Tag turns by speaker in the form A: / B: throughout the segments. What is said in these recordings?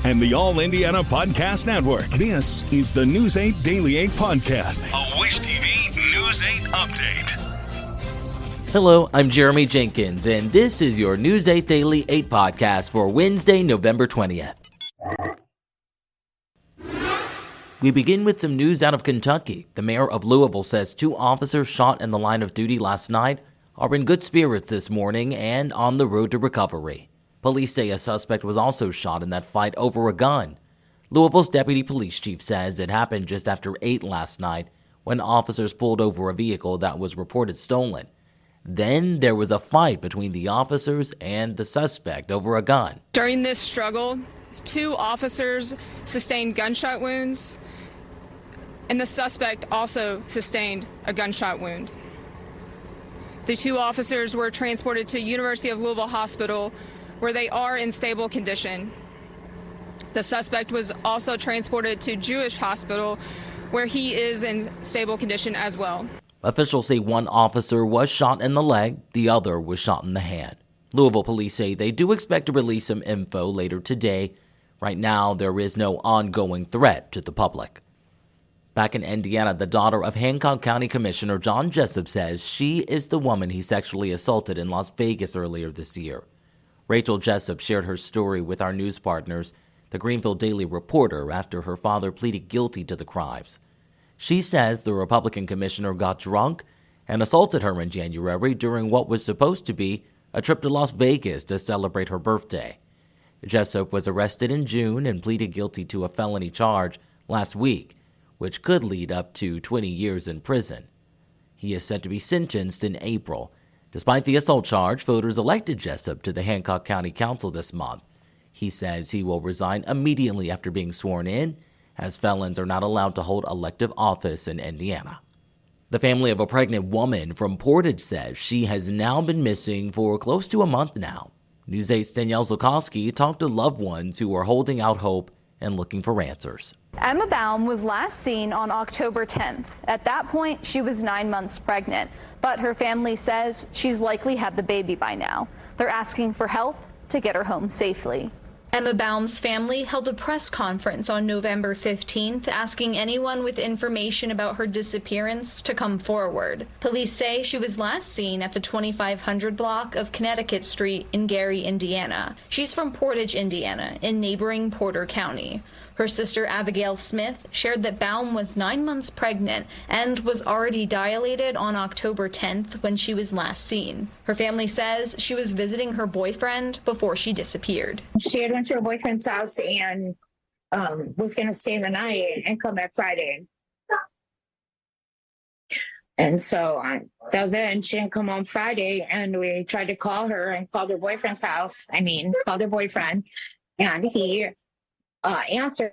A: and the All Indiana Podcast Network. This is the News 8 Daily 8 Podcast, a Wish TV News 8 update.
B: Hello, I'm Jeremy Jenkins, and this is your News 8 Daily 8 Podcast for Wednesday, November 20th. We begin with some news out of Kentucky. The mayor of Louisville says 2 officers shot in the line of duty last night are in good spirits this morning and on the road to recovery. Police say a suspect was also shot in that fight over a gun. Louisville's deputy police chief says it happened just after 8 last night when officers pulled over a vehicle that was reported stolen. Then there was a fight between the officers and the suspect over a gun.
C: During this struggle, 2 officers sustained gunshot wounds, and the suspect also sustained a gunshot wound. The 2 officers were transported to University of Louisville Hospital, where they are in stable condition. The suspect was also transported to Jewish Hospital, where he is in stable condition as well.
B: Officials say 1 officer was shot in the leg, the other was shot in the hand. Louisville police say they do expect to release some info later today. Right now, there is no ongoing threat to the public. Back in Indiana, the daughter of Hancock County Commissioner John Jessup says she is the woman he sexually assaulted in Las Vegas earlier this year. Rachel Jessup shared her story with our news partners, the Greenville Daily Reporter, after her father pleaded guilty to the crimes. She says the Republican commissioner got drunk and assaulted her in January during what was supposed to be a trip to Las Vegas to celebrate her birthday. Jessup was arrested in June and pleaded guilty to a felony charge last week, which could lead up to 20 years in prison. He is set to be sentenced in April. Despite the assault charge, voters elected Jessup to the Hancock County Council this month. He says he will resign immediately after being sworn in, as felons are not allowed to hold elective office in Indiana. The family of a pregnant woman from Portage says she has now been missing for close to a month now. News 8's Danielle Zulkowski talked to loved ones who are holding out hope and looking for answers.
D: Emma Baum was last seen on October 10th. At that point, she was 9 months pregnant, but her family says she's likely had the baby by now. They're asking for help to get her home safely. Emma Baum's family held a press conference on November 15th asking anyone with information about her disappearance to come forward. Police say she was last seen at the 2500 block of Connecticut Street in Gary, Indiana. She's from Portage, Indiana, in neighboring Porter County. Her sister Abigail Smith shared that Baum was 9 months pregnant and was already dilated on October 10th when she was last seen. Her family says she was visiting her boyfriend before she disappeared.
E: She had went to her boyfriend's house and was going to stay the night and come back Friday. And so that was it. And she didn't come home Friday. And we tried to call her and called her boyfriend's house. Called her boyfriend. And he answered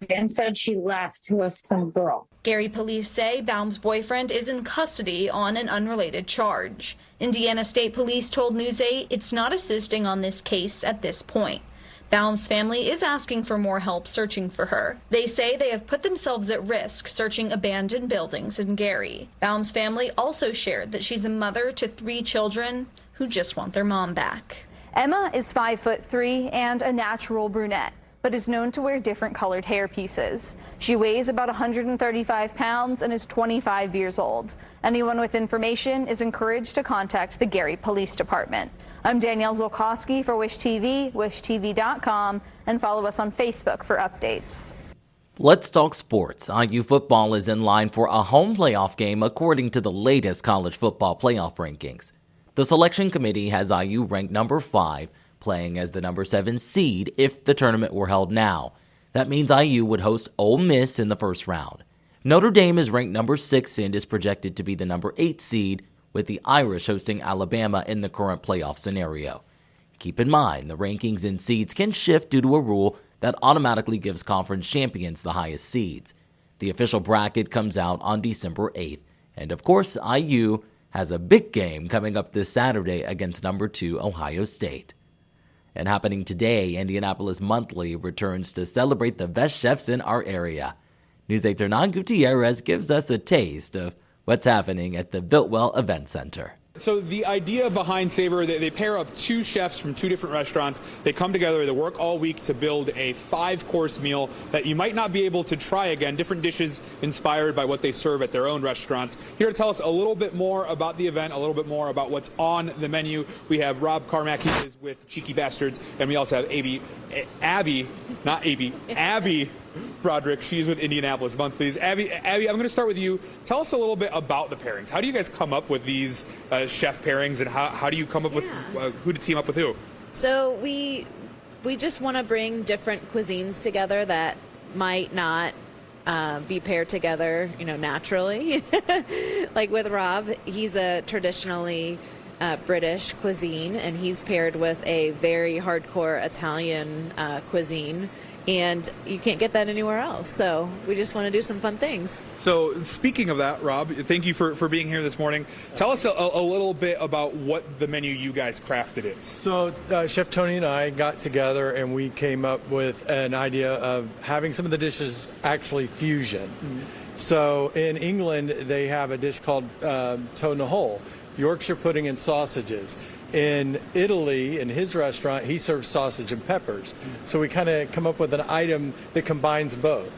E: and said she left with some girl.
D: Gary police say Baum's boyfriend is in custody on an unrelated charge. Indiana State Police told News 8 it's not assisting on this case at this point. Baum's family is asking for more help searching for her. They say they have put themselves at risk searching abandoned buildings in Gary. Baum's family also shared that she's a mother to 3 children who just want their mom back. Emma is 5'3" and a natural brunette, but is known to wear different colored hair pieces. She weighs about 135 pounds and is 25 years old. Anyone with information is encouraged to contact the Gary Police Department. I'm Danielle Zulkowski for Wish TV, wishtv.com, and follow us on Facebook for updates.
B: Let's talk sports. IU football is in line for a home playoff game according to the latest college football playoff rankings. The selection committee has IU ranked number 5, playing as the number 7 seed if the tournament were held now. That means IU would host Ole Miss in the first round. Notre Dame is ranked number 6 and is projected to be the number 8 seed, with the Irish hosting Alabama in the current playoff scenario. Keep in mind, the rankings and seeds can shift due to a rule that automatically gives conference champions the highest seeds. The official bracket comes out on December 8th, and of course, IU has a big game coming up this Saturday against number 2 Ohio State. And happening today, Indianapolis Monthly returns to celebrate the best chefs in our area. News 8's Hernan Gutierrez gives us a taste of what's happening at the Biltwell Event Center.
F: So the idea behind Savor, they pair up two chefs from two different restaurants. They come together, they work all week to build a 5-course meal that you might not be able to try again, different dishes inspired by what they serve at their own restaurants. Here to tell us a little bit more about the event, a little bit more about what's on the menu, we have Rob Carmack, he is with Cheeky Bastards, and we also have Abby Broderick. She's with Indianapolis Monthlies. Abby, I'm going to start with you. Tell us a little bit about the pairings. How do you guys come up with these chef pairings, and how do you come up with who to team up with who?
G: So we just want to bring different cuisines together that might not be paired together, naturally. Like with Rob, he's a traditionally British cuisine, and he's paired with a very hardcore Italian cuisine. And you can't get that anywhere else. So we just want to do some fun things.
F: So speaking of that, Rob, thank you for being here this morning. Tell us a little bit about what the menu you guys crafted is.
H: So Chef Tony and I got together and we came up with an idea of having some of the dishes actually fusion. Mm-hmm. So in England, they have a dish called toe in the hole, Yorkshire pudding and sausages. In Italy, in his restaurant, he serves sausage and peppers. So we kind of come up with an item that combines both.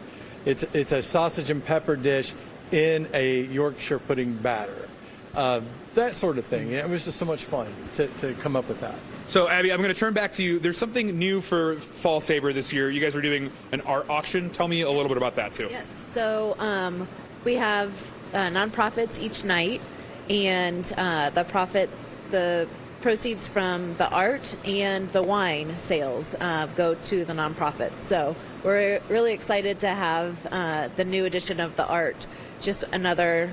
H: It's a sausage and pepper dish in a Yorkshire pudding batter. That sort of thing. It was just so much fun to come up with that.
F: So, Abby, I'm going to turn back to you. There's something new for Fall Savor this year. You guys are doing an art auction. Tell me a little bit about that, too.
G: Yes. So we have nonprofits each night, and the proceeds from the art and the wine sales go to the nonprofits. So we're really excited to have the new edition of the art, just another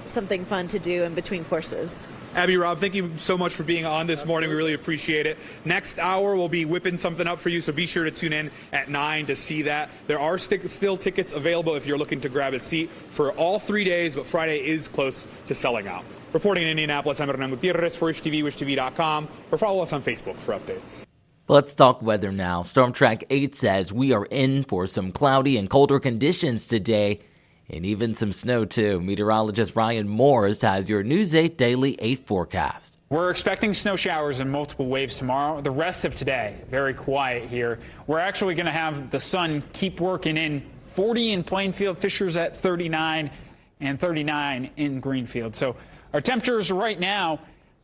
G: something fun to do in between courses.
F: Abby, Rob, thank you so much for being on this morning. We really appreciate it. Next hour, we'll be whipping something up for you, so be sure to tune in at 9 to see that. There are still tickets available if you're looking to grab a seat for all 3 days, but Friday is close to selling out. Reporting in Indianapolis, I'm Hernan Gutierrez for WishTV, WishTV.com, or follow us on Facebook for updates.
B: Let's talk weather now. Storm Track 8 says we are in for some cloudy and colder conditions today, and even some snow too. Meteorologist Ryan Morris has your News 8 Daily 8 forecast.
I: We're expecting snow showers and multiple waves tomorrow. The rest of today, very quiet here. We're actually going to have the sun keep working in 40 in Plainfield, Fishers at 39, and 39 in Greenfield. So our temperatures right now,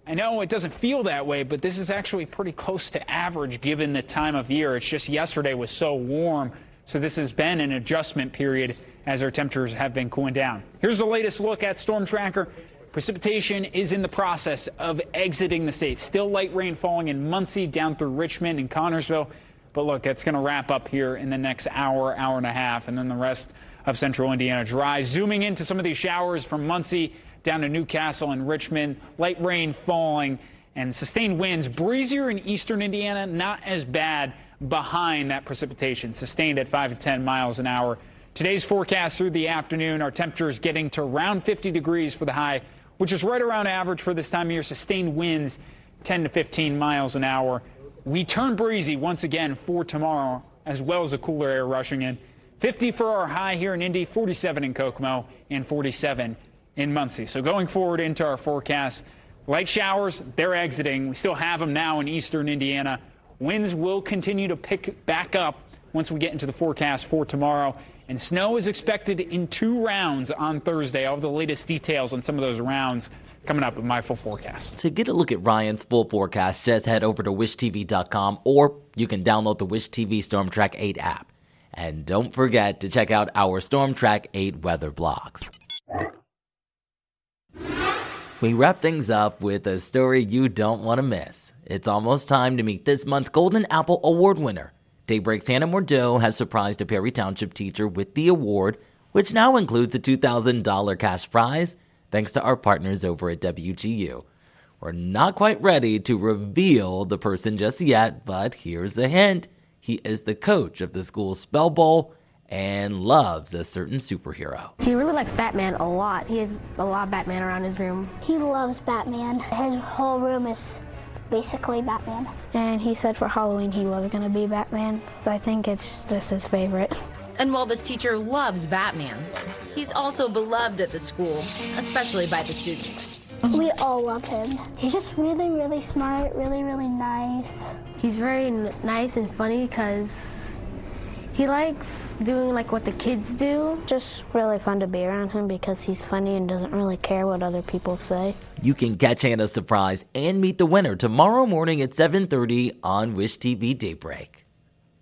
I: I know it doesn't feel that way, but this is actually pretty close to average given the time of year. It's just yesterday was so warm, so this has been an adjustment period as our temperatures have been cooling down. Here's the latest look at Storm Tracker. Precipitation is in the process of exiting the state. Still light rain falling in Muncie down through Richmond and Connersville. But look, it's going to wrap up here in the next hour, hour and a half, and then the rest of central Indiana dry. Zooming into some of these showers from Muncie down to Newcastle and Richmond. Light rain falling and sustained winds. Breezier in eastern Indiana, not as bad behind that precipitation. Sustained at 5 to 10 miles an hour. Today's forecast through the afternoon, our temperature is getting to around 50 degrees for the high, which is right around average for this time of year. Sustained winds 10 to 15 miles an hour. We turn breezy once again for tomorrow, as well as the cooler air rushing in. 50 for our high here in Indy, 47 in Kokomo, and 47 in Muncie. So going forward into our forecast, light showers, they're exiting. We still have them now in eastern Indiana. Winds will continue to pick back up once we get into the forecast for tomorrow. And snow is expected in 2 rounds on Thursday. I'll have the latest details on some of those rounds coming up with my full forecast.
B: To get a look at Ryan's full forecast, just head over to WishTV.com, or you can download the WishTV Storm Track 8 app. And don't forget to check out our Storm Track 8 weather blogs. We wrap things up with a story you don't want to miss. It's almost time to meet this month's Golden Apple Award winner. Daybreak's Hannah Mordeau has surprised a Perry Township teacher with the award, which now includes a $2,000 cash prize, thanks to our partners over at WGU. We're not quite ready to reveal the person just yet, but here's a hint. He is the coach of the school's Spell Bowl and loves a certain superhero.
J: He really likes Batman a lot. He has a lot of Batman around his room.
K: He loves Batman. His whole room is basically Batman.
J: And he said for Halloween he was going to be Batman, so I think it's just his favorite.
L: And while this teacher loves Batman, he's also beloved at the school, especially by the students.
K: We all love him. He's just really, really smart, really, really nice.
J: He's very nice and funny because he likes doing like what the kids do. Just really fun to be around him because he's funny and doesn't really care what other people say.
B: You can catch Hannah's surprise and meet the winner tomorrow morning at 7:30 on Wish TV Daybreak.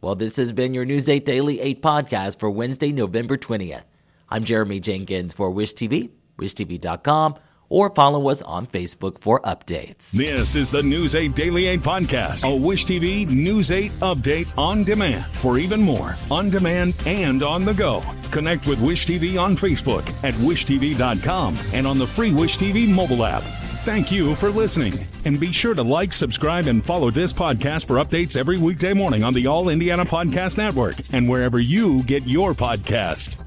B: Well, this has been your News 8 Daily 8 podcast for Wednesday, November 20th. I'm Jeremy Jenkins for Wish TV, wishtv.com, or follow us on Facebook for updates.
A: This is the News 8 Daily 8 podcast, a Wish TV News 8 update on demand. For even more, on demand and on the go, connect with Wish TV on Facebook at wishtv.com and on the free Wish TV mobile app. Thank you for listening, and be sure to like, subscribe, and follow this podcast for updates every weekday morning on the All Indiana Podcast Network and wherever you get your podcast.